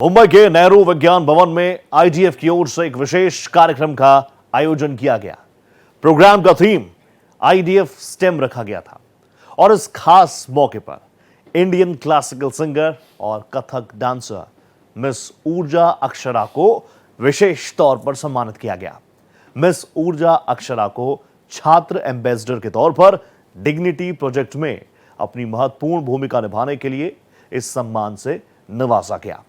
मुंबई के नेहरू विज्ञान भवन में आईडीएफ की ओर से एक विशेष कार्यक्रम का आयोजन किया गया। प्रोग्राम का थीम आईडीएफ स्टेम रखा गया था और इस खास मौके पर इंडियन क्लासिकल सिंगर और कथक डांसर मिस ऊर्जा अक्षरा को विशेष तौर पर सम्मानित किया गया। मिस ऊर्जा अक्षरा को छात्र एम्बेसडर के तौर पर डिग्निटी प्रोजेक्ट में अपनी महत्वपूर्ण भूमिका निभाने के लिए इस सम्मान से नवाजा गया।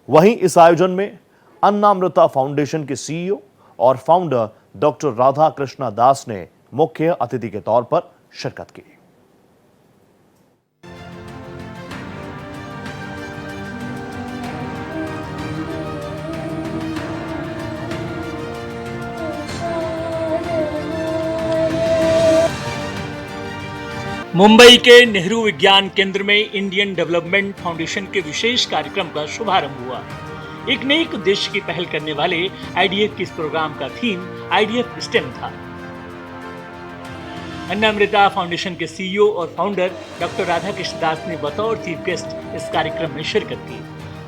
वहीं इस आयोजन में अन्नामृता फाउंडेशन के सीईओ और फाउंडर डॉक्टर राधा कृष्णा दास ने मुख्य अतिथि के तौर पर शिरकत की। मुंबई के नेहरू विज्ञान केंद्र में इंडियन डेवलपमेंट फाउंडेशन के विशेष कार्यक्रम का शुभारंभ हुआ। एक नए उद्देश्य की पहल करने वाले आईडीएफ के इस प्रोग्राम का थीम आईडीएफ स्टेम था। अन्नामृता फाउंडेशन के सीईओ और फाउंडर डॉक्टर राधा कृष्ण दास ने बतौर चीफ गेस्ट इस कार्यक्रम में शिरकत की।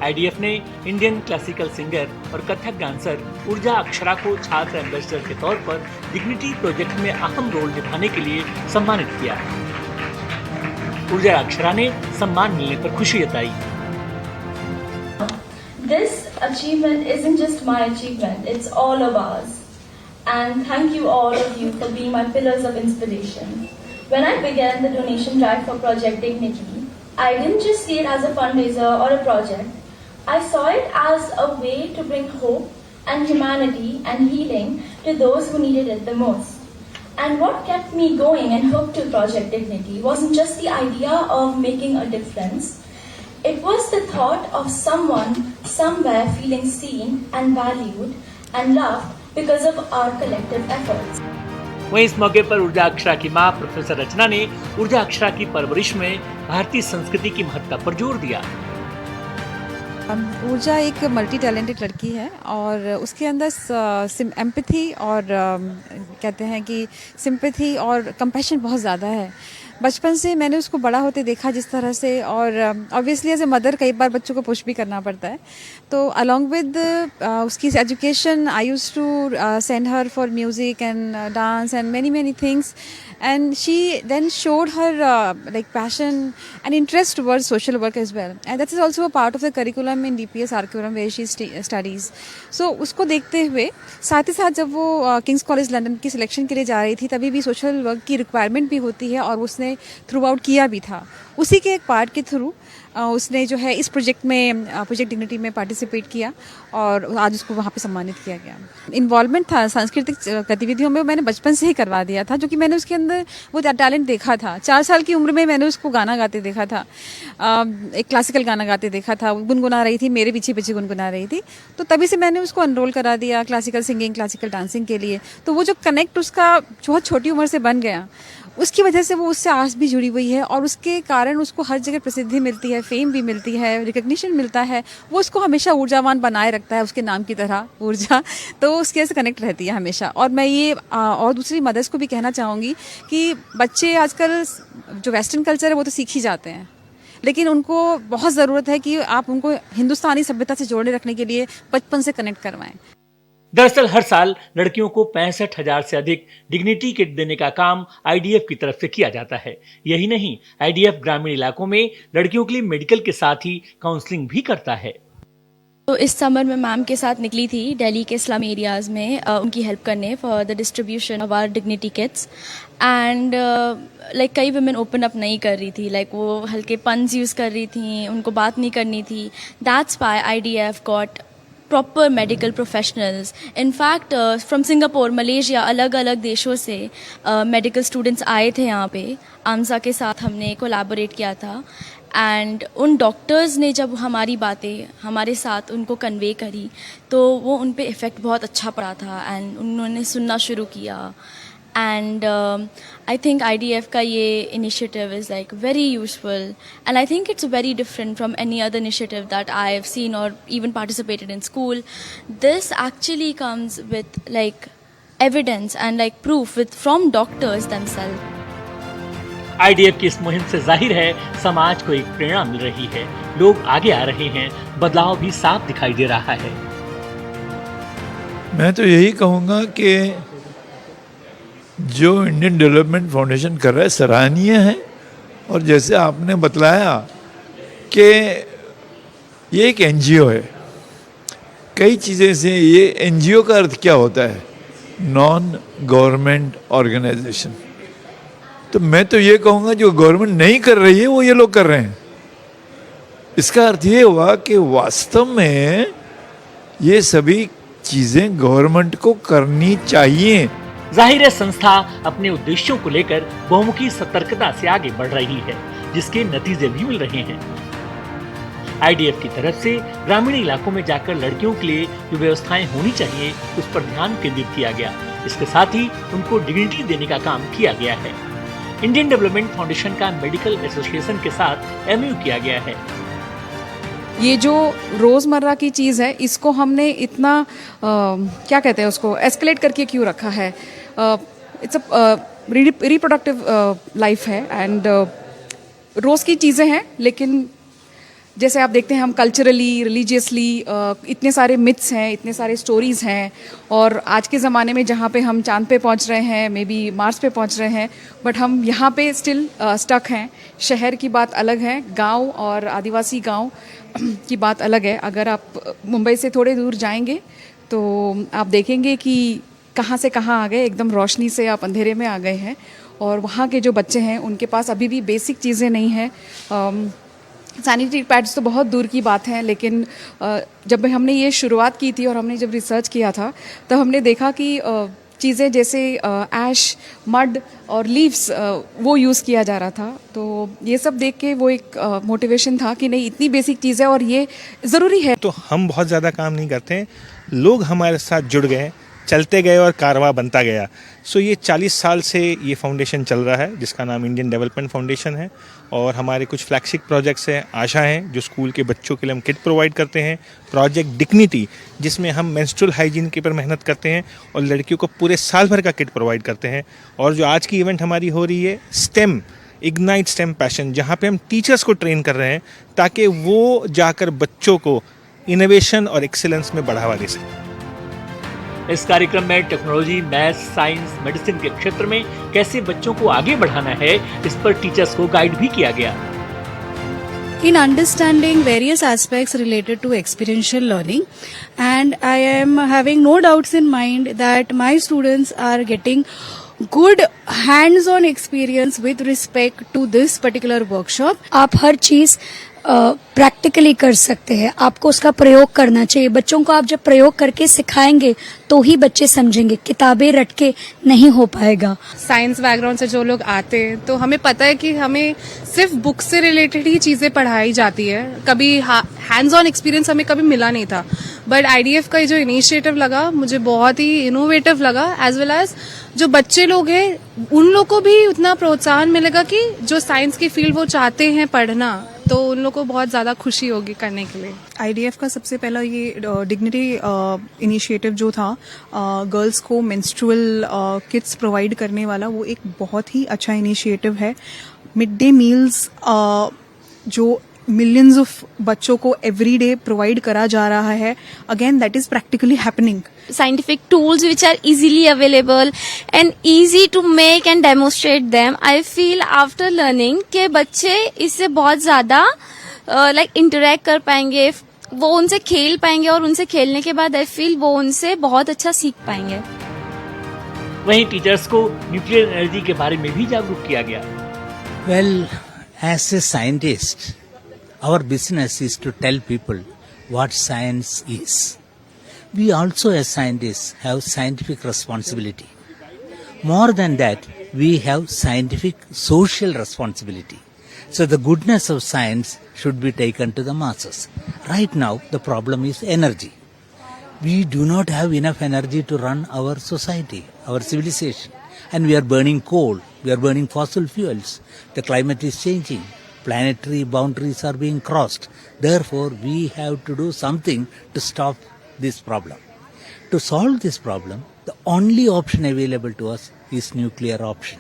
आईडीएफ ने इंडियन क्लासिकल सिंगर और कथक डांसर ऊर्जा अक्षरा को छात्र एम्बेसडर के तौर पर डिग्निटी प्रोजेक्ट में अहम रोल निभाने के लिए सम्मानित किया। ऊर्जा अक्षरा ने सम्मान मिलने पर खुशी जताई। This achievement isn't just my achievement, it's all of ours. And thank you all of you for being my pillars of inspiration. When I began the donation drive for Project Dignity, I didn't just see it as a fundraiser or a project. I saw it as a way to bring hope and humanity and healing to those who needed it the most. And what kept me going and hooked to Project Dignity wasn't just the idea of making a difference. It was the thought of someone somewhere feeling seen and valued and loved because of our collective efforts. वहीं इस मौके पर ऊर्जा अक्षरा की मां professor रचना ने ऊर्जा अक्षरा की परवरिश में भारतीय संस्कृति की महत्ता पर जोर दिया। ऊर्जा एक मल्टी टैलेंटेड लड़की है और उसके अंदर एम्पैथी और कहते हैं कि सिंपैथी और कंपैशन बहुत ज़्यादा है। बचपन से मैंने उसको बड़ा होते देखा जिस तरह से, और ऑब्वियसली एज ए मदर कई बार बच्चों को पुश भी करना पड़ता है। तो अलॉन्ग विद उसकी education I used to send her for music and dance and many things, and she then showed her like passion and interest towards social work as well, and that is also a part of the curriculum in DPS Arkuram where she studies. So उसको देखते हुए साथ ही साथ जब वो Kings college London की selection के लिए जा रही थी तभी भी सोशल वर्क की रिक्वायरमेंट भी होती है और उसने थ्रू आउट किया भी था। उसी के एक पार्ट के थ्रू उसने जो है इस प्रोजेक्ट में प्रोजेक्ट डिग्निटी में पार्टिसिपेट किया और आज उसको वहाँ पे सम्मानित किया गया। इन्वॉल्वमेंट था सांस्कृतिक गतिविधियों में, मैंने बचपन से ही करवा दिया था, जो कि मैंने उसके अंदर वो टैलेंट देखा था। 4 साल की उम्र में मैंने उसको गाना गाते देखा था, एक क्लासिकल गाना गाते देखा था, गुनगुना रही थी, मेरे पीछे पीछे गुनगुना रही थी। तो तभी से मैंने उसको एनरोल करा दिया क्लासिकल सिंगिंग, क्लासिकल डांसिंग के लिए। तो वो जो कनेक्ट उसका बहुत छोटी उम्र से बन गया, उसकी वजह से वो उससे आज भी जुड़ी हुई है और उसके कारण उसको हर जगह प्रसिद्धि मिलती है, फेम भी मिलती है, रिकग्निशन मिलता है। वो उसको हमेशा ऊर्जावान बनाए रखता है, उसके नाम की तरह ऊर्जा, तो उसके से कनेक्ट रहती है हमेशा। और मैं ये और दूसरी मदर्स को भी कहना चाहूँगी कि बच्चे आजकल जो वेस्टर्न कल्चर है वो तो सीख ही जाते हैं, लेकिन उनको बहुत ज़रूरत है कि आप उनको हिंदुस्तानी सभ्यता से जोड़े रखने के लिए बचपन से कनेक्ट करवाएं। दरअसल हर साल लड़कियों को 65,000 से अधिक डिग्निटी किट देने का काम आईडीएफ की तरफ से किया जाता है। यही नहीं, आईडीएफ ग्रामीण इलाकों में लड़कियों के लिए मेडिकल के साथ ही काउंसलिंग भी करता है। तो इस समर में मैम के साथ निकली थी दिल्ली के स्लम एरियाज़ में उनकी हेल्प करने for the distribution of our dignity kits. And like कई वुमेन ओपन अप नहीं कर रही थी, लाइक वो हल्के पन्स यूज़ कर रही थी, उनको बात नहीं करनी थी। That's why IDF got proper medical professionals. In fact from Singapore, Malaysia, अलग अलग देशों से मेडिकल स्टूडेंट्स आए थे यहाँ पे। आमसा के साथ हमने कोलैबोरेट किया था एंड उन डॉक्टर्स ने जब हमारी बातें हमारे साथ उनको कन्वे करी तो वो उन पे इफ़ेक्ट बहुत अच्छा पड़ा था एंड उन्होंने सुनना शुरू किया। And I think IDF का ये initiative is like very useful, and I think it's very different from any other initiative that I have seen or even participated in school. This actually comes with like evidence and like proof from doctors themselves. IDF की इस मुहिम से जाहिर है समाज को एक प्रेरणा मिल रही है, लोग आगे आ रहे हैं, बदलाव भी साफ दिखाई दे रहा है। मैं तो यही कहूँगा कि जो इंडियन डेवलपमेंट फाउंडेशन कर रहा है सराहनीय है, और जैसे आपने बतलाया कि ये एक एनजीओ है, कई चीज़ें से ये एनजीओ का अर्थ क्या होता है, नॉन गवर्नमेंट ऑर्गेनाइजेशन। तो मैं तो ये कहूँगा जो गवर्नमेंट नहीं कर रही है वो ये लोग कर रहे हैं। इसका अर्थ ये हुआ कि वास्तव में ये सभी चीज़ें गवर्नमेंट को करनी चाहिए। जाहिर है संस्था अपने उद्देश्यों को लेकर बहुमुखी सतर्कता से आगे बढ़ रही है, जिसके नतीजे भी मिल रहे हैं। आईडीएफ की तरफ से ग्रामीण इलाकों में जाकर लड़कियों के लिए जो व्यवस्थाएं होनी चाहिए उस पर ध्यान केंद्रित किया गया। इसके साथ ही उनको डिग्निटी देने का काम किया गया है। इंडियन डेवलपमेंट फाउंडेशन का मेडिकल एसोसिएशन के साथ एमयू किया गया है। ये जो रोज़मर्रा की चीज़ है इसको हमने इतना क्या कहते हैं उसको एस्केलेट करके क्यों रखा है। इट्स अ रिप्रोडक्टिव लाइफ है एंड रोज़ की चीज़ें हैं, लेकिन जैसे आप देखते हैं हम कल्चरली रिलीजियसली इतने सारे मिथ्स हैं, इतने सारे स्टोरीज़ हैं, और आज के ज़माने में जहाँ पे हम चांद पे पहुँच रहे हैं, मे बी मार्स पे पहुँच रहे हैं, बट हम यहाँ पे स्टिल स्टक हैं। शहर की बात अलग है, गांव और आदिवासी गांव की बात अलग है। अगर आप मुंबई से थोड़े दूर जाएंगे तो आप देखेंगे कि कहाँ से कहाँ आ गए, एकदम रोशनी से आप अंधेरे में आ गए हैं, और वहाँ के जो बच्चे हैं उनके पास अभी भी बेसिक चीज़ें नहीं हैं। सैनिटरी पैड्स तो बहुत दूर की बात है, लेकिन जब हमने ये शुरुआत की थी और हमने जब रिसर्च किया था तो हमने देखा कि चीज़ें जैसे ऐश, मड और लीव्स वो यूज़ किया जा रहा था। तो ये सब देख के वो एक मोटिवेशन था कि नहीं, इतनी बेसिक चीज़ है और ये ज़रूरी है। तो हम बहुत ज़्यादा काम नहीं करते हैं, लोग हमारे साथ जुड़ गए, चलते गए और कारवां बनता गया। सो ये 40 साल से ये फाउंडेशन चल रहा है जिसका नाम इंडियन डेवलपमेंट फाउंडेशन है, और हमारे कुछ फ्लैगशिप प्रोजेक्ट्स हैं, आशा हैं, जो स्कूल के बच्चों के लिए हम किट प्रोवाइड करते हैं, प्रोजेक्ट डिग्निटी जिसमें हम मेंस्ट्रुअल हाइजीन के पर मेहनत करते हैं और लड़कियों को पूरे साल भर का किट प्रोवाइड करते हैं, और जो आज की इवेंट हमारी हो रही है स्टेम इग्नाइट स्टेम पैशन, जहाँ पे हम टीचर्स को ट्रेन कर रहे हैं ताकि वो जाकर बच्चों को इनोवेशन और एक्सीलेंस में बढ़ावा दे सकें। इस कार्यक्रम में टेक्नोलॉजी, मैथ्स, साइंस, मेडिसिन के क्षेत्र में कैसे बच्चों को आगे बढ़ाना है, इस पर टीचर्स को गाइड भी किया गया। In understanding various aspects related to experiential learning, and I am having no doubts in mind that my students are getting good hands-on experience with respect to this particular workshop. आप हर चीज practically कर सकते हैं, आपको उसका प्रयोग करना चाहिए। बच्चों को आप जब प्रयोग करके सिखाएंगे तो ही बच्चे समझेंगे, किताबें रट के नहीं हो पाएगा। साइंस बैकग्राउंड से जो लोग आते हैं तो हमें पता है कि हमें सिर्फ बुक से रिलेटेड ही चीजें पढ़ाई जाती है, कभी हैंड्स ऑन एक्सपीरियंस हमें कभी मिला नहीं था। बट आईडीएफ का जो इनिशिएटिव लगा मुझे बहुत ही इनोवेटिव लगा, एज वेल एज जो बच्चे लोग हैं उन लोग को भी उतना प्रोत्साहन मिलेगा कि जो साइंस की फील्ड वो चाहते हैं पढ़ना, तो उन लोग को बहुत ज़्यादा खुशी होगी करने के लिए। आईडीएफ का सबसे पहला ये डिग्निटी इनिशिएटिव जो था, गर्ल्स को मेंस्ट्रुअल किट्स प्रोवाइड करने वाला, वो एक बहुत ही अच्छा इनिशिएटिव है। मिड डे मील्स जो मिलियंस ऑफ बच्चों को एवरी डे प्रोवाइड करा जा रहा है, again that is practically happening. Scientific tools which are easily available and easy to make and demonstrate them. I feel after learning के बच्चे इससे बहुत ज़्यादा like interact कर पाएंगे, वो उनसे खेल पाएंगे, और उनसे खेलने के बाद I feel वो उनसे बहुत अच्छा सीख पाएंगे। वहीं टीचर्स को न्यूक्लियर एनर्जी के बारे में भी जागरूक किया गया। Well, as a scientist, our business is to tell people what science is. We also as scientists have scientific responsibility. More than that, we have scientific social responsibility. So the goodness of science should be taken to the masses. Right now, the problem is energy. We do not have enough energy to run our society, our civilization. And we are burning coal, we are burning fossil fuels. The climate is changing. Planetary boundaries are being crossed. Therefore, we have to do something to stop this problem. To solve this problem, the only option available to us is nuclear option.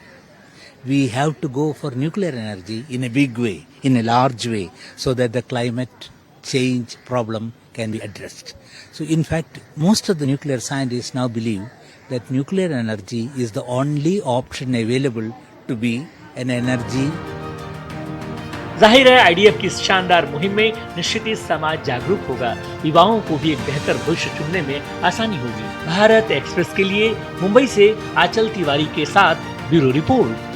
we have to go for nuclear energy in a big way, in a large way, so that the climate change problem can be addressed. So in fact, most of the nuclear scientists now believe that nuclear energy is the only option available to be an energy. जाहिर है IDF की इस शानदार मुहिम में निश्चित ही समाज जागरूक होगा, युवाओं को भी एक बेहतर भविष्य चुनने में आसानी होगी। भारत एक्सप्रेस के लिए मुंबई से आंचल तिवारी के साथ ब्यूरो रिपोर्ट।